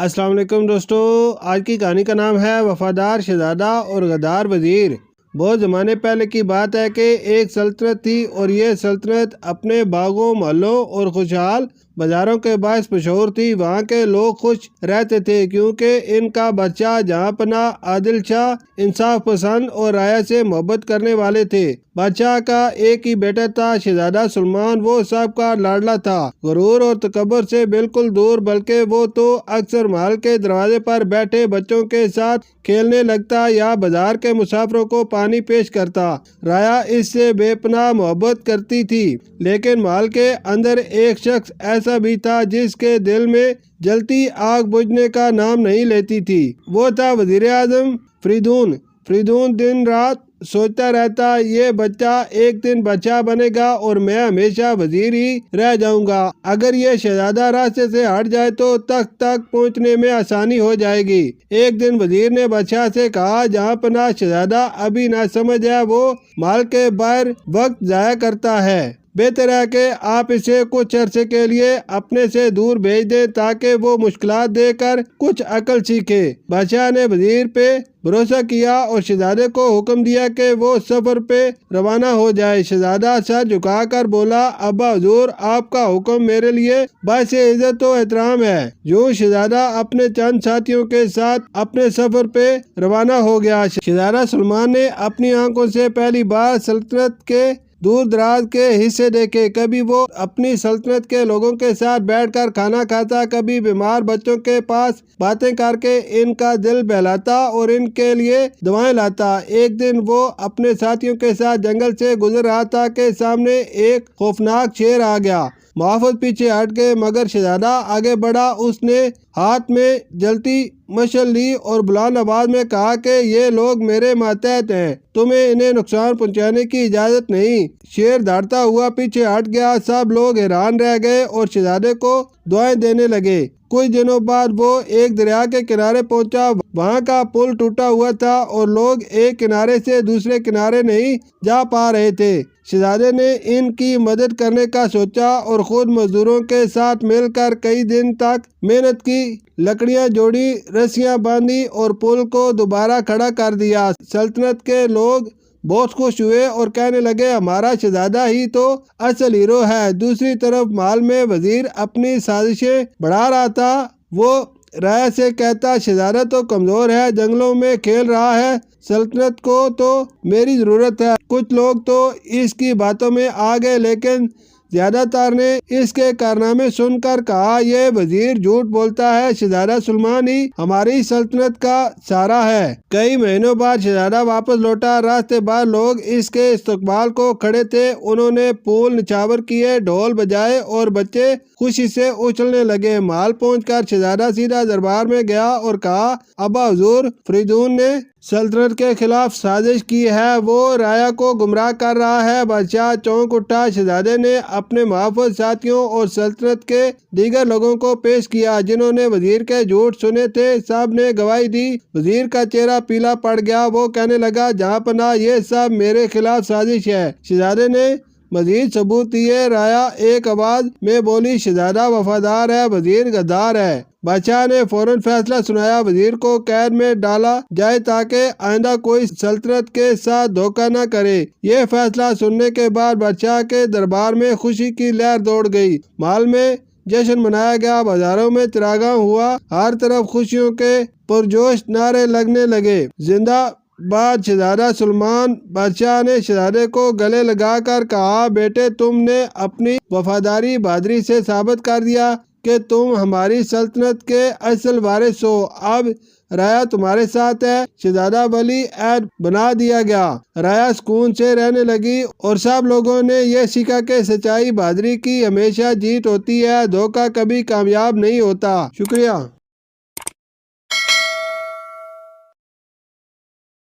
السلام علیکم دوستو، آج کی کہانی کا نام ہے وفادار شہزادہ اور غدار وزیر۔ بہت زمانے پہلے کی بات ہے کہ ایک سلطنت تھی اور یہ سلطنت اپنے باغوں، محلوں اور خوشحال بازاروں کے باعث مشہور تھی۔ وہاں کے لوگ خوش رہتے تھے کیونکہ ان کا بادشاہ جہاں پناہ، عادل شاہ، انصاف پسند اور رعایا سے محبت کرنے والے تھے۔ بادشاہ کا ایک ہی بیٹا تھا، شہزادہ سلمان۔ وہ سب کا لاڈلا تھا، غرور اور تکبر سے بالکل دور، بلکہ وہ تو اکثر محل کے دروازے پر بیٹھے بچوں کے ساتھ کھیلنے لگتا یا بازار کے مسافروں کو پانی پیش کرتا۔ رعایا اس سے بے پناہ محبت کرتی تھی، لیکن محل کے اندر ایک شخص ایسا بھی تھا جس کے دل میں جلتی آگ بجھنے کا نام نہیں لیتی تھی۔ وہ تھا وزیر اعظم فریدون۔ فریدون دن رات سوچتا رہتا، یہ بچہ ایک دن بادشاہ بنے گا اور میں ہمیشہ وزیر ہی رہ جاؤں گا۔ اگر یہ شہزادہ راستے سے ہٹ جائے تو تخت تک پہنچنے میں آسانی ہو جائے گی۔ ایک دن وزیر نے بادشاہ سے کہا، جہاں پناہ شہزادہ ابھی ناسمجھ ہے، وہ محل کے باہر وقت ضائع کرتا ہے۔ بہتر ہے کہ آپ اسے کچھ عرصے کے لیے اپنے سے دور بھیج دیں تاکہ وہ مشکلات دے کر کچھ عقل سیکھے۔ بادشاہ نے وزیر پہ بھروسہ کیا اور شہزادے کو حکم دیا کہ وہ سفر پہ روانہ ہو جائے۔ شہزادہ سر جھکا کر بولا، ابا حضور، آپ کا حکم میرے لیے باعث عزت و احترام ہے۔ یوں شہزادہ اپنے چند ساتھیوں کے ساتھ اپنے سفر پہ روانہ ہو گیا۔ شہزادہ سلمان نے اپنی آنکھوں سے پہلی بار سلطنت کے دور دراز کے حصے دیکھے۔ کبھی وہ اپنی سلطنت کے لوگوں کے ساتھ بیٹھ کر کھانا کھاتا، کبھی بیمار بچوں کے پاس باتیں کر کے ان کا دل بہلاتا اور ان کے لیے دعائیں لاتا۔ ایک دن وہ اپنے ساتھیوں کے ساتھ جنگل سے گزر رہا تھا کہ سامنے ایک خوفناک شیر آ گیا۔ محافظ پیچھے ہٹ گئے، مگر شہزادہ آگے بڑھا۔ اس نے ہاتھ میں جلتی مشعل لی اور بلند آواز میں کہا کہ یہ لوگ میرے ماتحت ہیں، تمہیں انہیں نقصان پہنچانے کی اجازت نہیں۔ شیر دھاڑتا ہوا پیچھے ہٹ گیا۔ سب لوگ حیران رہ گئے اور شہزادے کو دعائیں دینے لگے۔ کچھ دنوں بعد وہ ایک دریا کے کنارے پہنچا۔ وہاں کا پل ٹوٹا ہوا تھا اور لوگ ایک کنارے سے دوسرے کنارے نہیں جا پا رہے تھے۔ شہزادے نے ان کی مدد کرنے کا سوچا اور خود مزدوروں کے ساتھ مل کر کئی دن تک محنت کی، لکڑیاں جوڑی، رسیاں باندھی اور پل کو دوبارہ کھڑا کر دیا۔ سلطنت کے لوگ بہت خوش ہوئے اور کہنے لگے، ہمارا شہزادہ ہی تو اصل ہیرو ہے۔ دوسری طرف محل میں وزیر اپنی سازشیں بڑھا رہا تھا۔ وہ رعایا سے کہتا، شہزادہ تو کمزور ہے، جنگلوں میں کھیل رہا ہے، سلطنت کو تو میری ضرورت ہے۔ کچھ لوگ تو اس کی باتوں میں آ گئے، لیکن زیادہ تر نے اس کے کارنامے سن کر کہا، یہ وزیر جھوٹ بولتا ہے، شہزادہ سلمان ہی ہماری سلطنت کا سہارا ہے۔ کئی مہینوں بعد شہزادہ واپس لوٹا۔ راستے بھر لوگ اس کے استقبال کو کھڑے تھے۔ انہوں نے پھول نچھاور کیے، ڈھول بجائے اور بچے خوشی سے اچھلنے لگے۔ محل پہنچ کر شہزادہ سیدھا دربار میں گیا اور کہا، ابا حضور، فریدون نے سلطنت کے خلاف سازش کی ہے، وہ رعایا کو گمراہ کر رہا ہے۔ بادشاہ چونک اٹھا۔ شہزادے نے اپنے محافظ ساتھیوں اور سلطنت کے دیگر لوگوں کو پیش کیا جنہوں نے وزیر کے جھوٹ سنے تھے۔ سب نے گواہی دی۔ وزیر کا چہرہ پیلا پڑ گیا۔ وہ کہنے لگا، جہاں پناہ، یہ سب میرے خلاف سازش ہے۔ شہزادے نے مزید ثبوت دیے۔ رعایا ایک آواز میں بولی، شہزادہ وفادار ہے، وزیر غدار ہے۔ بادشاہ نے فوراً فیصلہ سنایا، وزیر کو قید میں ڈالا جائے تاکہ آئندہ کوئی سلطنت کے ساتھ دھوکہ نہ کرے۔ یہ فیصلہ سننے کے بعد بادشاہ کے دربار میں خوشی کی لہر دوڑ گئی۔ محل میں جشن منایا گیا، بازاروں میں چراغاں ہوا، ہر طرف خوشیوں کے پرجوش نعرے لگنے لگے، زندہ باد شہزادہ سلمان۔ بادشاہ نے شہزادے کو گلے لگا کر کہا، بیٹے، تم نے اپنی وفاداری بہادری سے ثابت کر دیا کہ تم ہماری سلطنت کے اصل وارث ہو۔ اب رعایا تمہارے ساتھ ہے۔ شہزادہ ولی عہد بنا دیا گیا۔ رعایا سکون سے رہنے لگی اور سب لوگوں نے یہ سیکھا کہ سچائی بہادری کی ہمیشہ جیت ہوتی ہے، دھوکہ کبھی کامیاب نہیں ہوتا۔ شکریہ۔